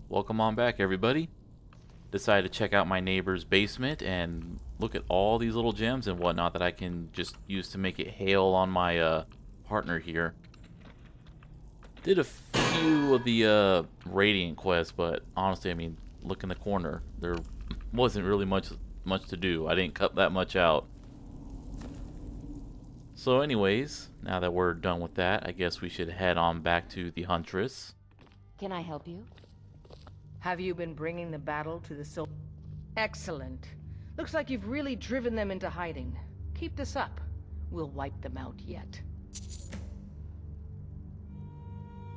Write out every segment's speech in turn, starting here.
welcome on back, everybody. Decided to check out my neighbor's basement and look at all these little gems and whatnot that I can just use to make it hail on my partner here. Did a few of the radiant quests, but honestly, I mean, look in the corner. There wasn't really much to do. I didn't cut that much out. So anyways, now that we're done with that, I guess we should head on back to the Huntress. Can I help you? Have you been bringing the battle to the Excellent. Looks like you've really driven them into hiding. Keep this up. We'll wipe them out yet.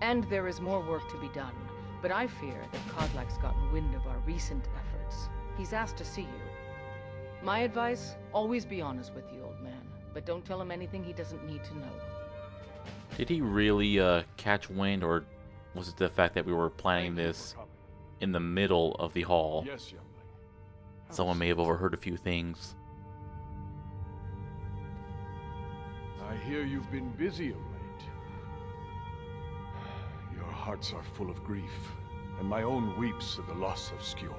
And there is more work to be done, but I fear that Kodlak's gotten wind of our recent efforts. He's asked to see you. My advice, always be honest with the old man, but don't tell him anything he doesn't need to know. Did he really catch wind, or was it the fact that we were planning this in the middle of the hall? Yes, youngling. Someone may have overheard a few things. I hear you've been busy of late. Your hearts are full of grief, and my own weeps at the loss of Skjor.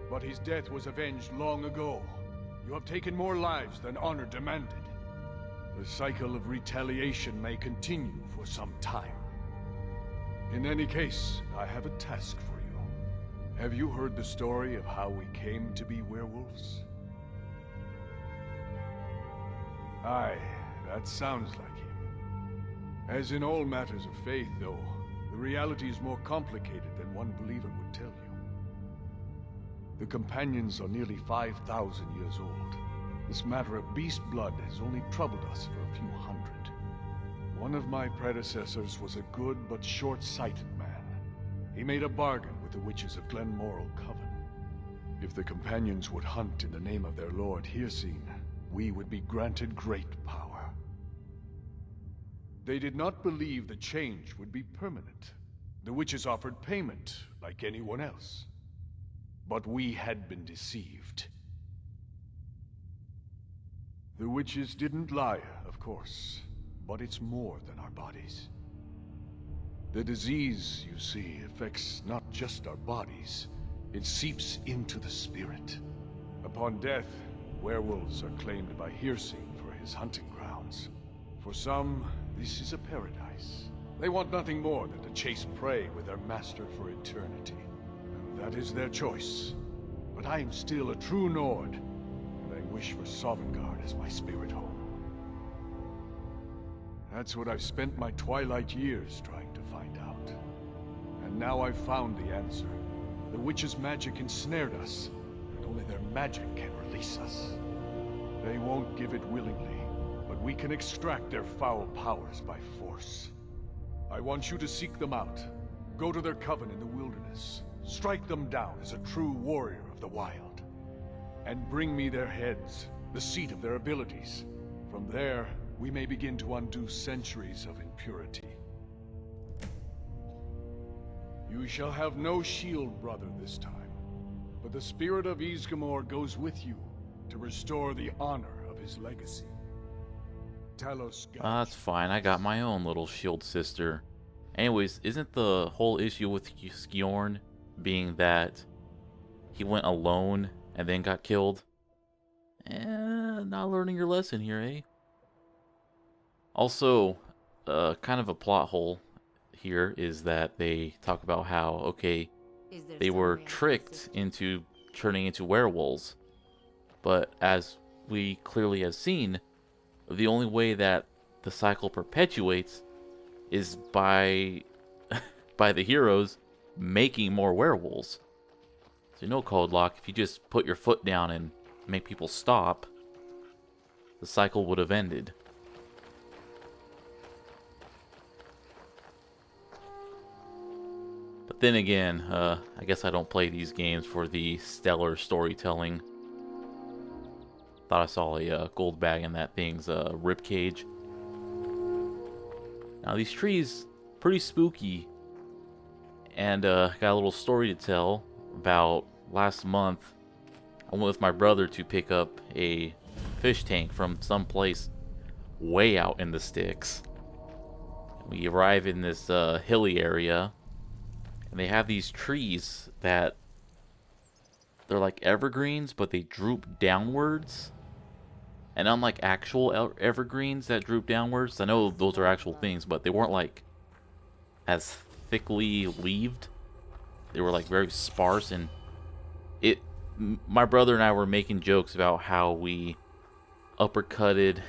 But his death was avenged long ago. You have taken more lives than honor demanded. The cycle of retaliation may continue for some time. In any case, I have a task for you. Have you heard the story of how we came to be werewolves? Aye, that sounds like him. As in all matters of faith, though, the reality is more complicated than one believer would tell you. The companions are nearly 5,000 years old. This matter of beast blood has only troubled us for a few hundred. One of my predecessors was a good but short-sighted man. He made a bargain with the witches of Glenmoral Coven. If the companions would hunt in the name of their lord Hircine, we would be granted great power. They did not believe the change would be permanent. The witches offered payment, like anyone else. But we had been deceived. The witches didn't lie, of course, but it's more than our bodies. The disease, you see, affects not just our bodies, it seeps into the spirit. Upon death, werewolves are claimed by Hircine for his hunting grounds. For some, this is a paradise. They want nothing more than to chase prey with their master for eternity. And that is their choice. But I am still a true Nord, and I wish for Sovngarde as my spirit home. That's what I've spent my twilight years trying to find out. And now I've found the answer. The witch's magic ensnared us, and only their magic can release us. They won't give it willingly, but we can extract their foul powers by force. I want you to seek them out. Go to their coven in the wilderness. Strike them down as a true warrior of the wild. And bring me their heads, the seat of their abilities. From there, we may begin to undo centuries of impurity. You shall have no shield, brother, this time. But the spirit of Ysgramor goes with you to restore the honor of his legacy. Talos That's fine. I got my own little shield sister. Anyways, isn't the whole issue with Skjorn being that he went alone and then got killed? Not learning your lesson here, eh? Also, kind of a plot hole here is that they talk about how, okay, they were tricked into turning into werewolves. But as we clearly have seen, the only way that the cycle perpetuates is by by the heroes making more werewolves. So you know, Kodlak, if you just put your foot down and make people stop, the cycle would have ended. But then again, I guess I don't play these games for the stellar storytelling. Thought I saw a gold bag in that thing's ribcage. Now these trees, pretty spooky, and got a little story to tell about last month. I went with my brother to pick up a fish tank from some place way out in the sticks. We arrive in this hilly area, And they have these trees that they're like evergreens, but they droop downwards. And unlike actual evergreens that droop downwards, I know those are actual things, but they weren't like as thickly leaved. They were like very sparse, and my brother and I were making jokes about how we uppercutted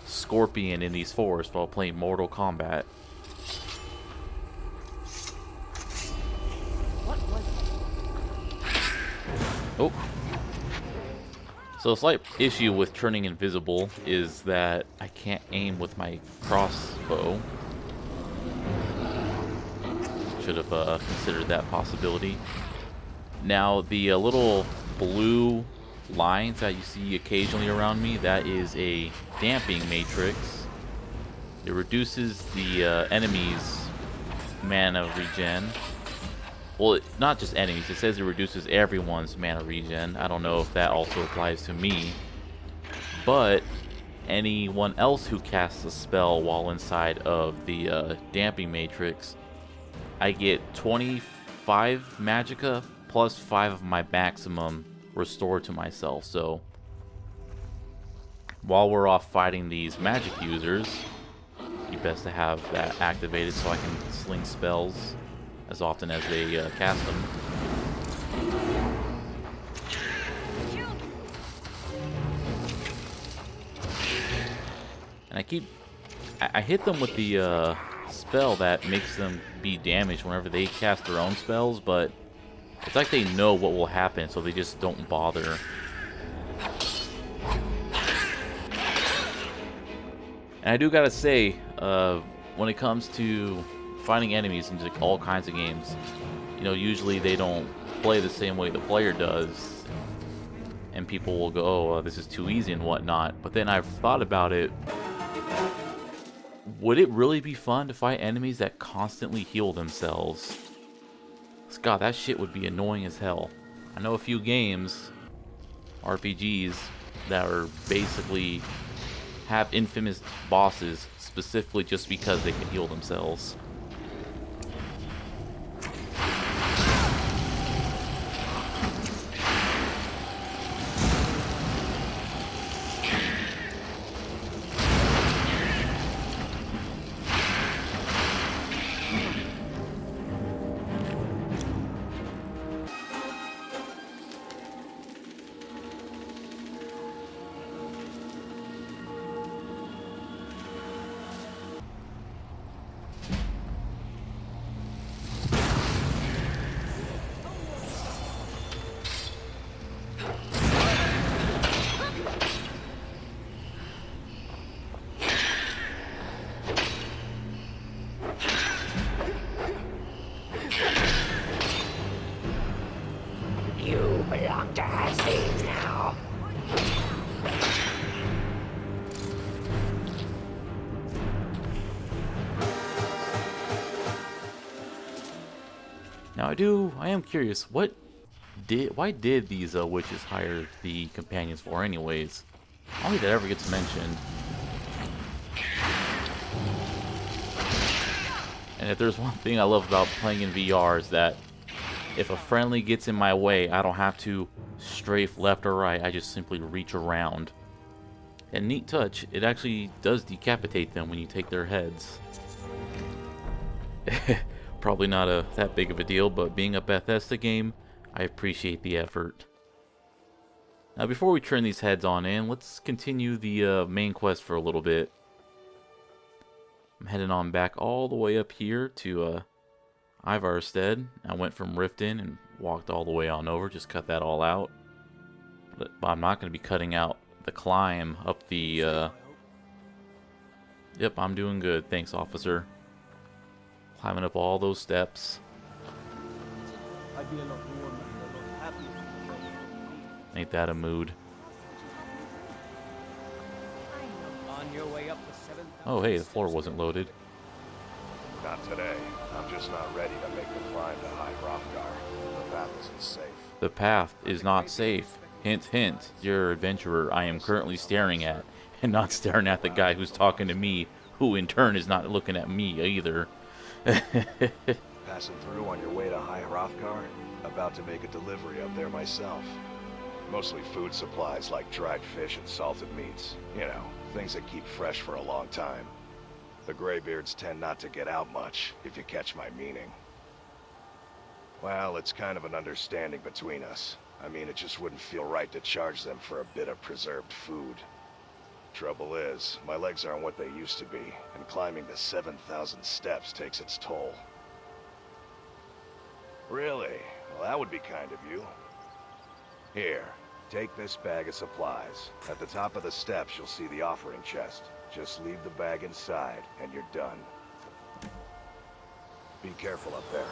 Scorpion in these forests while playing Mortal Kombat. Oh. So a slight issue with turning invisible is that I can't aim with my crossbow. Should have considered that possibility. Now the little blue lines that you see occasionally around me, that is a damping matrix. It reduces the enemy's mana regen. Well, not just enemies. It says it reduces everyone's mana regen. I don't know if that also applies to me. But anyone else who casts a spell while inside of the damping matrix, I get 25 magicka plus 5 of my maximum restored to myself. So while we're off fighting these magic users, you best to have that activated so I can sling spells as often as they cast them. And I hit them with the spell that makes them be damaged whenever they cast their own spells, but it's like they know what will happen, so they just don't bother. And I do gotta say, when it comes to fighting enemies in like all kinds of games, you know, usually they don't play the same way the player does, and people will go, oh, this is too easy and whatnot. But then I've thought about it. Would it really be fun to fight enemies that constantly heal themselves? God, that shit would be annoying as hell. I know a few games, RPGs, that are basically have infamous bosses specifically just because they can heal themselves. Now I am curious, why did these witches hire the companions for anyways? I don't think that ever gets mentioned. And if there's one thing I love about playing in VR is that if a friendly gets in my way, I don't have to strafe left or right, I just simply reach around. And neat touch, it actually does decapitate them when you take their heads. Probably not that big of a deal, but being a Bethesda game, I appreciate the effort. Now before we turn these heads on in, let's continue the main quest for a little bit. I'm heading on back all the way up here to Ivarstead. I went from Riften and walked all the way on over, just cut that all out. But I'm not going to be cutting out the climb up the... Yep, I'm doing good, thanks officer. Climbing up all those steps. I'd be a lot warmer and a lot happier. Ain't that a mood? On your way up the 7th. Oh hey, the floor wasn't loaded. Not today. I'm just not ready to make the climb to High Hrothgar. The path isn't safe. The path is not safe. Hint, hint, dear adventurer, I am currently staring at, and not staring at the guy who's talking to me, who in turn is not looking at me either. Passing through on your way to High Hrothgar? About to make a delivery up there myself. Mostly food supplies like dried fish and salted meats. You know, things that keep fresh for a long time. The Greybeards tend not to get out much, if you catch my meaning. Well, it's kind of an understanding between us. I mean, it just wouldn't feel right to charge them for a bit of preserved food. Trouble is, my legs aren't what they used to be, and climbing the 7,000 steps takes its toll. Really? Well, that would be kind of you. Here, take this bag of supplies. At the top of the steps, you'll see the offering chest. Just leave the bag inside, and you're done. Be careful up there.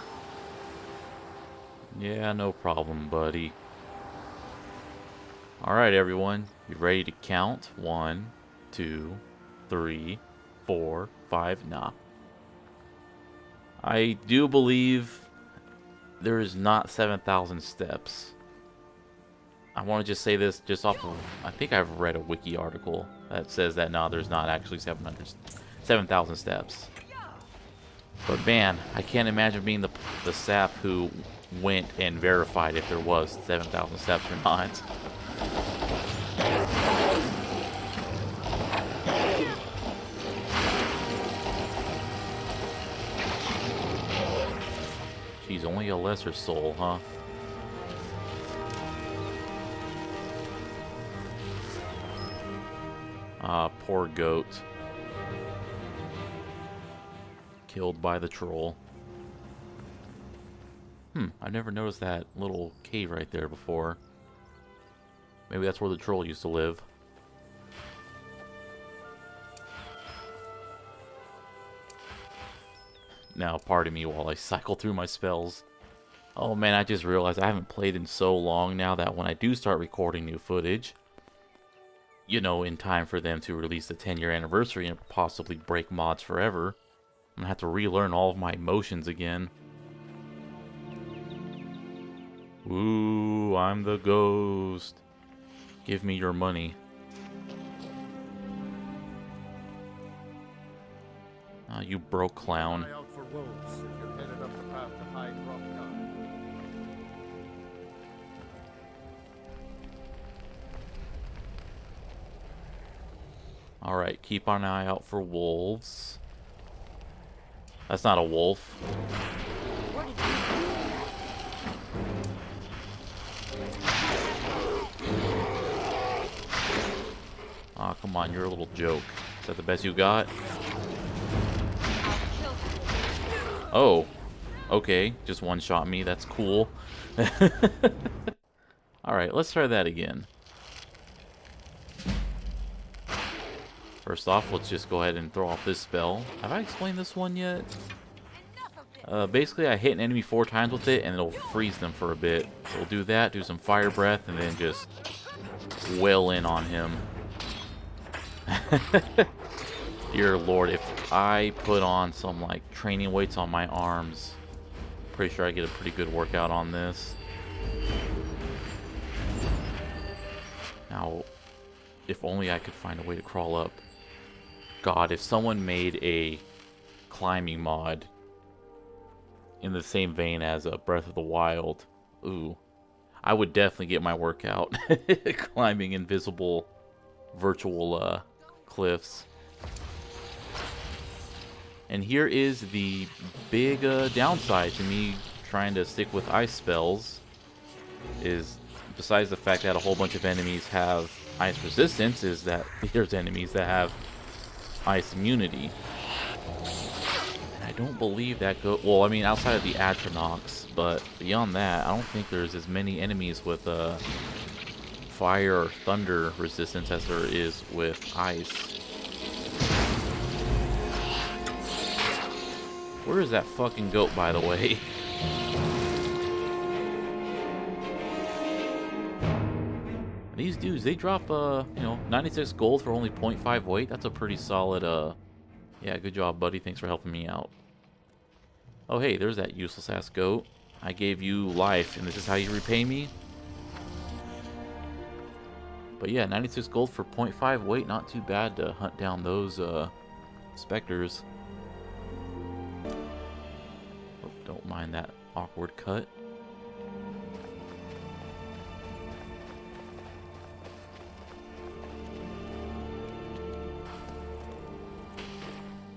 Yeah, no problem, buddy. Alright, everyone. You ready to count? 1, 2, 3, 4, 5. Nah. I do believe there is not 7,000 steps. I want to just say this just off of... I think I've read a wiki article that says that no, there's not actually 7,000 steps. But man, I can't imagine being the sap who went and verified if there was 7,000 steps or not. She's only a lesser soul, huh? Ah, poor goat. Killed by the troll. I've never noticed that little cave right there before. Maybe that's where the troll used to live. Now, pardon me while I cycle through my spells. Oh man, I just realized I haven't played in so long now that when I do start recording new footage, you know, in time for them to release the 10-year anniversary and possibly break mods forever, I'm gonna have to relearn all of my motions again. Ooh, I'm the ghost. Give me your money. Ah, you broke clown. Eye out for wolves if you're headed up the path to High Hrothgar. Alright, keep an eye out for wolves. That's not a wolf. Aw, come on, you're a little joke. Is that the best you got? Oh, okay, just one-shot me, that's cool. Alright, let's try that again. First off, let's just go ahead and throw off this spell. Have I explained this one yet? Basically, I hit an enemy 4 times with it, and it'll freeze them for a bit. So we'll do that, do some fire breath, and then just wail in on him. Dear Lord, if I put on some, like, training weights on my arms, pretty sure I get a pretty good workout on this. Now, if only I could find a way to crawl up. God, if someone made a climbing mod in the same vein as Breath of the Wild, ooh, I would definitely get my workout climbing invisible virtual cliffs. And here is the big downside to me trying to stick with ice spells, is besides the fact that a whole bunch of enemies have ice resistance, is that there's enemies that have ice immunity. And I don't believe that well, I mean, outside of the Atronachs, but beyond that, I don't think there's as many enemies with fire or thunder resistance as there is with ice. Where is that fucking goat, by the way? These dudes, they drop, you know, 96 gold for only 0.5 weight. That's a pretty solid, yeah, good job, buddy. Thanks for helping me out. Oh, hey, there's that useless-ass goat. I gave you life, and this is how you repay me? But yeah, 96 gold for 0.5 weight. Not too bad to hunt down those, specters. Don't mind that awkward cut.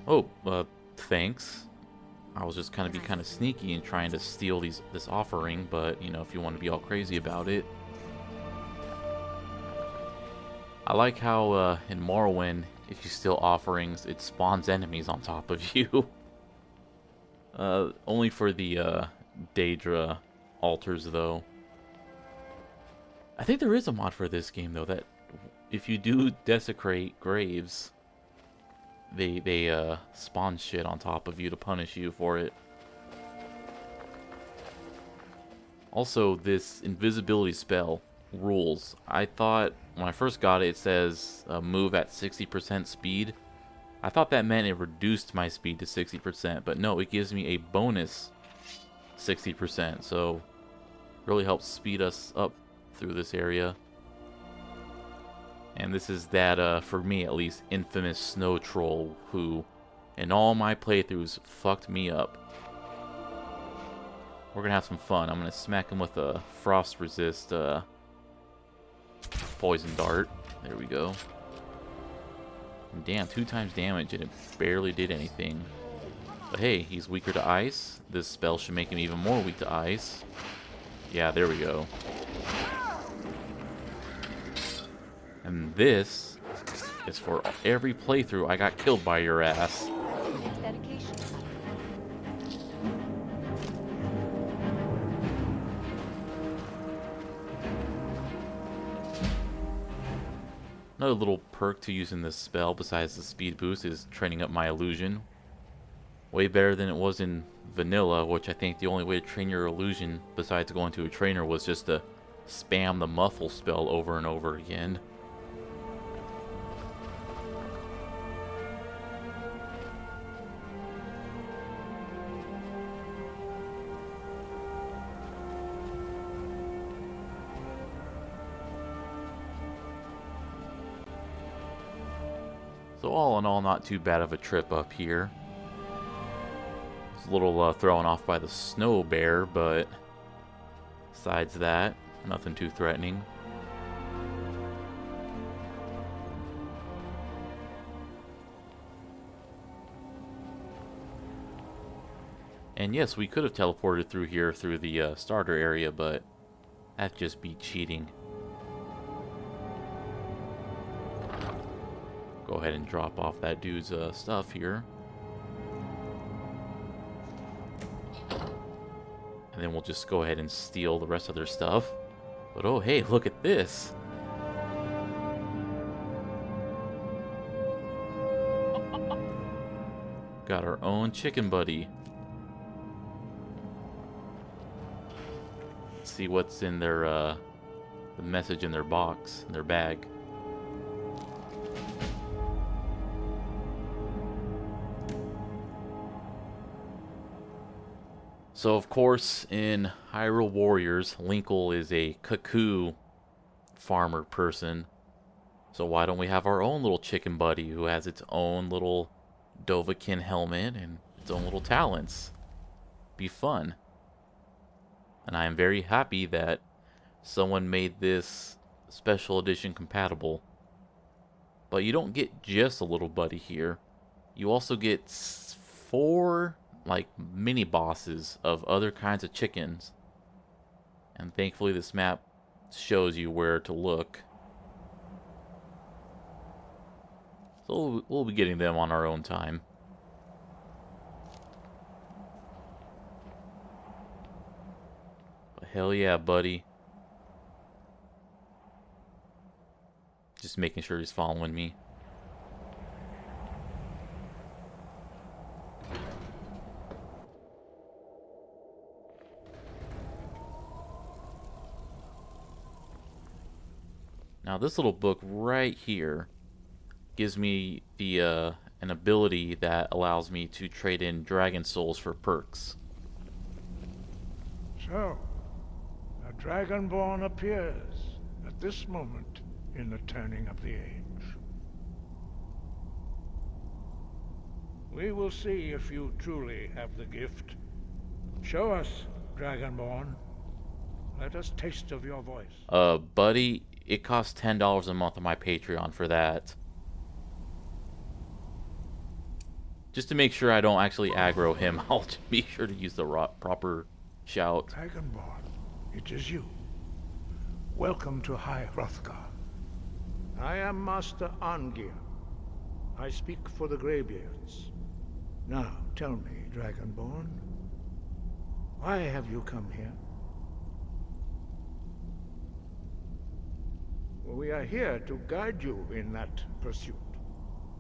Oh, thanks. I was just being kind of sneaky and trying to steal this offering, but, you know, if you want to be all crazy about it. I like how, in Morrowind, if you steal offerings, it spawns enemies on top of you. Only for the, Daedra altars, though. I think there is a mod for this game, though, that if you do desecrate graves, they spawn shit on top of you to punish you for it. Also, this invisibility spell rules. I thought when I first got it, it says move at 60% speed. I thought that meant it reduced my speed to 60%, but no, it gives me a bonus 60%, so really helps speed us up through this area. And this is that, for me at least, infamous snow troll who, in all my playthroughs, fucked me up. We're gonna have some fun. I'm gonna smack him with a frost resist, poison dart. There we go. And damn, 2 times damage and it barely did anything. But hey, he's weaker to ice. This spell should make him even more weak to ice. Yeah, there we go. And this is for every playthrough I got killed by your ass. Dedication. Another little perk to using this spell besides the speed boost is training up my illusion. Way better than it was in vanilla, which I think the only way to train your illusion besides going to a trainer was just to spam the muffle spell over and over again. So all in all, not too bad of a trip up here. It's a little thrown off by the snow bear, but besides that, nothing too threatening. And yes, we could have teleported through here through the starter area, but that'd just be cheating. Go ahead and drop off that dude's stuff here. And then we'll just go ahead and steal the rest of their stuff. But oh hey, look at this! Got our own chicken buddy. Let's see what's in their, the message in their box, in their bag. So, of course, in Hyrule Warriors, Linkle is a Cucco farmer person. So why don't we have our own little chicken buddy who has its own little Dovahkiin helmet and its own little talents? Be fun. And I am very happy that someone made this special edition compatible. But you don't get just a little buddy here. You also get 4... like mini bosses of other kinds of chickens, and thankfully this map shows you where to look, so we'll be getting them on our own time. But hell yeah, buddy. Just making sure he's following me. Now this little book right here gives me the an ability that allows me to trade in dragon souls for perks. So, a dragonborn appears at this moment in the turning of the age. We will see if you truly have the gift, Show us, Dragonborn. Let us taste of your voice. Buddy, it costs $10 a month on my Patreon for that. Just to make sure I don't actually aggro him, I'll be sure to use the proper shout. Dragonborn, it is you. Welcome to High Hrothgar. I am Master Arngir. I speak for the Greybeards. Now, tell me, Dragonborn, why have you come here? We are here to guide you in that pursuit,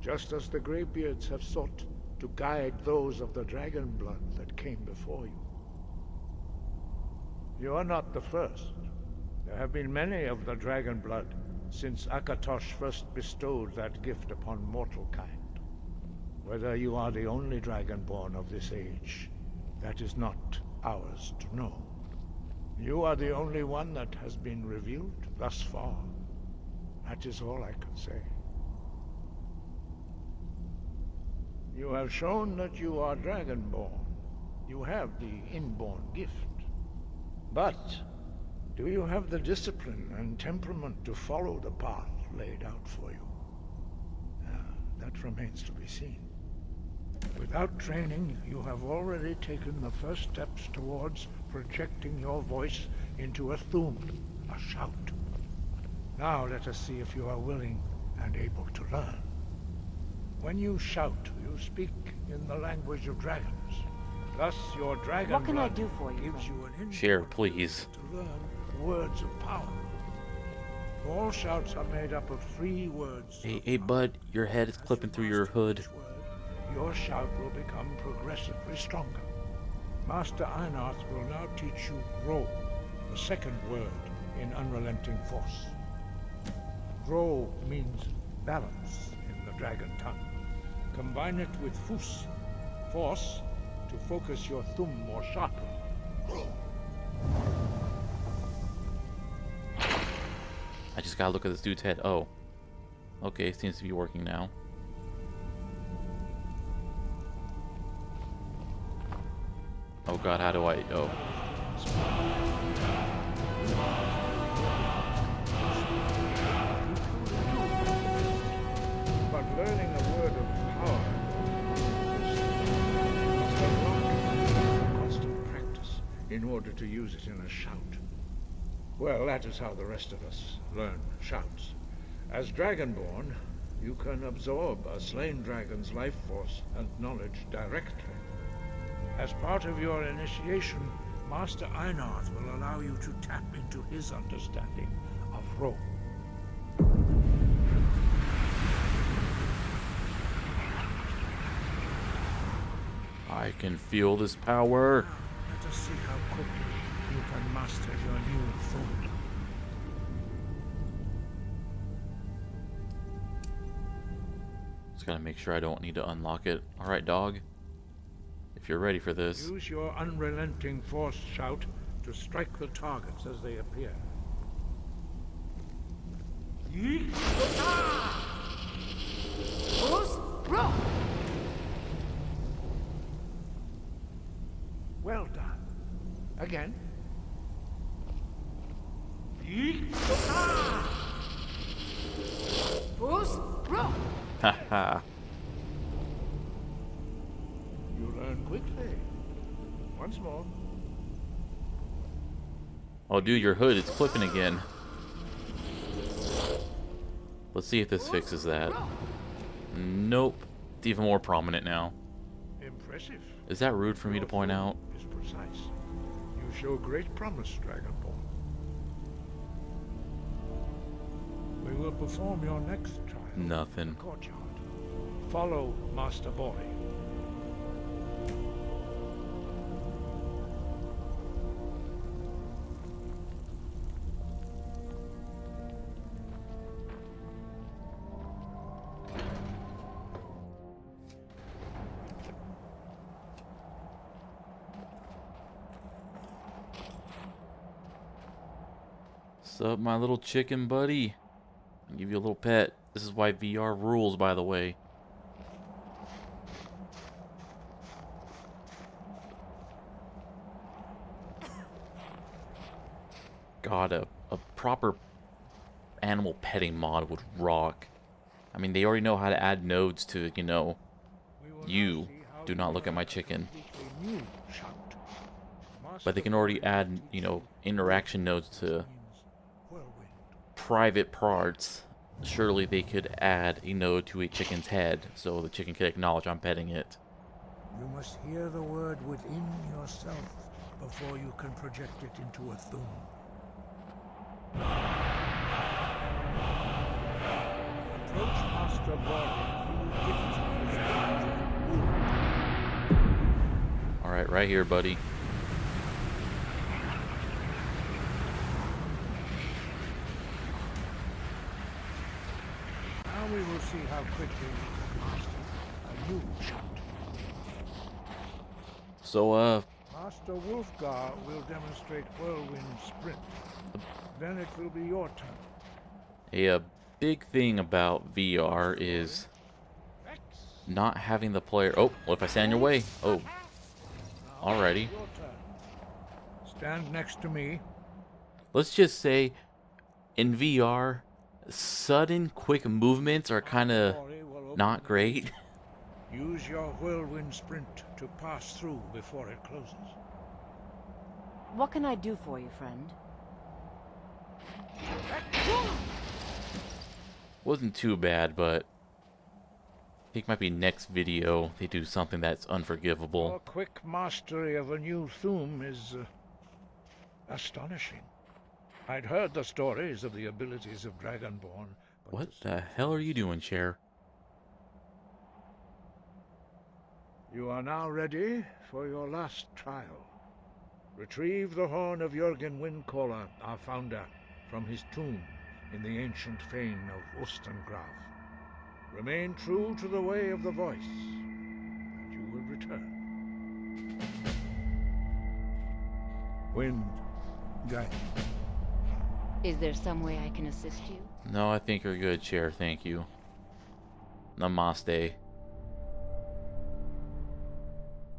just as the Greybeards have sought to guide those of the dragon blood that came before you. You are not the first. There have been many of the dragon blood since Akatosh first bestowed that gift upon mortal kind. Whether you are the only dragonborn of this age, that is not ours to know. You are the only one that has been revealed thus far. That is all I can say. You have shown that you are dragonborn. You have the inborn gift. But do you have the discipline and temperament to follow the path laid out for you? That remains to be seen. Without training, you have already taken the first steps towards projecting your voice into a thum, a shout. Now let us see if you are willing and able to learn. When you shout, you speak in the language of dragons. Thus, your dragon What can I blood do for you, gives friend? you an insight Share, please. to learn words of power. All shouts are made up of 3 words. Hey, bud, your head is clipping through your hood. Your shout will become progressively stronger. Master Einarth will now teach you Ro, the second word in Unrelenting Force. Ro means balance in the dragon tongue. Combine it with Fus, force, to focus your thumb more sharply. Ro. I just gotta look at this dude's head. Oh. Okay, seems to be working now. Oh god, how do I... Oh. But learning a word of power must unlock constant practice in order to use it in a shout. Well, that is how the rest of us learn shouts. As Dragonborn, you can absorb a slain dragon's life force and knowledge directly. As part of your initiation, Master Einarth will allow you to tap into his understanding of Ro. I can feel this power. Let us see how quickly you can master your new thought. Just gotta make sure I don't need to unlock it. Alright, dog. If you're ready for this. Use your unrelenting force shout to strike the targets as they appear. Well done. Again. Haha. You learn quickly. Once more. Oh, dude, your hood is clipping again. Let's see if this fixes that. Nope. It's even more prominent now. Impressive. Is that rude for me to point out? Is precise. You show great promise, Dragonborn. We will perform your next trial. Nothing. In the courtyard. Follow Master Boy. Sup, my little chicken buddy? I'll give you a little pet. This is why VR rules, by the way. God, a proper animal petting mod would rock. I mean, they already know how to add nodes to, you know, you do not look at my chicken. But they can already add, you know, interaction nodes to private parts. Surely they could add a node to a chicken's head so the chicken can acknowledge I'm petting it. You must hear the word within yourself before you can project it into a thum. Approach Master Body, he will gift you with danger wound. Alright, right here, buddy. Now we will see how quickly you can master a new shot. So, Master Wolfgar will demonstrate Whirlwind Sprint. Then it will be your turn. a big thing about VR is not having the player... Oh, what if I stand in your way? Oh, alrighty. Your turn. Stand next to me. Let's just say, in VR, sudden, quick movements are kind of not great. Use your Whirlwind Sprint to pass through before it closes. What can I do for you, friend? Wasn't too bad, but I think might be next video they do something that's Your unforgivable. quick mastery of a new thum is astonishing. I'd heard the stories of the abilities of Dragonborn, but What the hell are you doing, Chair? you are now ready for your last trial. Retrieve the horn of Jürgen Windcaller, our founder, from his tomb in the ancient fane of Ostengraf. Remain true to the way of the voice, and you will return. Wind, guide. Is there some way I can assist you? No, I think you're good, Chair. Thank you. Namaste.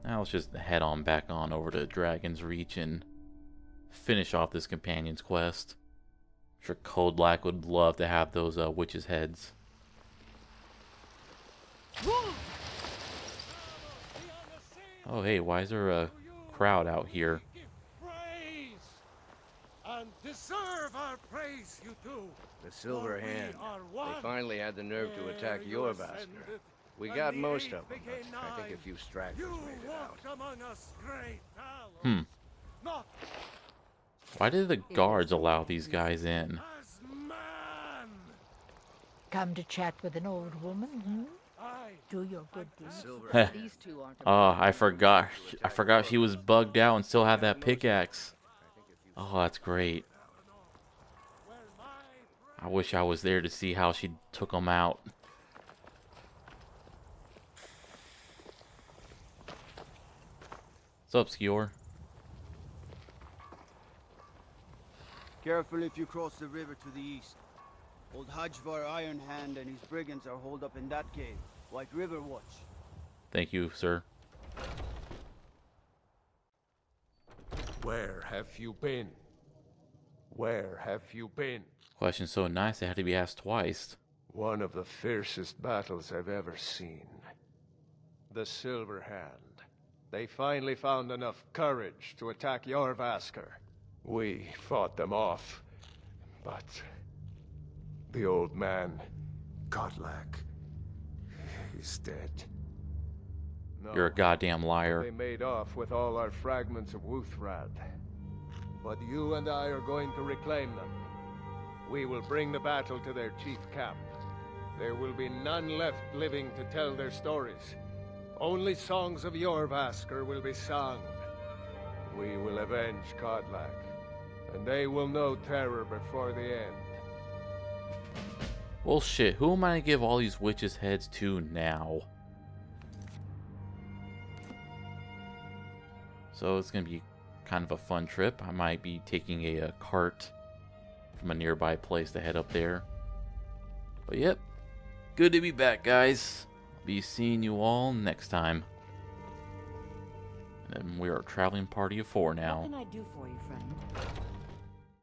Now let's just head on back on over to Dragon's Reach and finish off this companion's quest. I'm sure Code Black would love to have those witches' heads. Oh, hey, why is there a crowd out here? Praise and deserve our praise, you do. The Silver For we Hand. are They one. finally had the nerve to attack Ere you Jorvaskr. ascended, We and got the most age of them, became but I think a nigh. few stragglers You made it out. walked among us, great Talos. Not Why did the guards allow these guys in? as man. Come to chat with an old woman, hmm? I Do your good deeds. Silver These two aren't. Oh, I forgot. I forgot she was bugged out and still had that pickaxe. Oh, that's great. I wish I was there to see how she took them out. What's up, Skior? Careful if you cross the river to the east. Old Hajvar Ironhand and his brigands are holed up in that cave. White River Watch. Thank you, sir. Where have you been? Where have you been? Question so nice it had to be asked twice. One of the fiercest battles I've ever seen. The Silver Hand. They finally found enough courage to attack Jorvaskr. We fought them off, but the old man, Godlak, he's dead. No, You're a goddamn liar. they made off with all our fragments of Wuthrad. But you and I are going to reclaim them. We will bring the battle to their chief camp. There will be none left living to tell their stories. Only songs of Jorvaskr will be sung. We will avenge Godlak, and they will know terror before the end. Well, shit, who am I to give all these witches' heads to now? So it's gonna be kind of a fun trip. I might be taking a cart from a nearby place to head up there. But yep, good to be back, guys. I'll be seeing you all next time. And we are a traveling party of 4 What now. can I do for you, friend?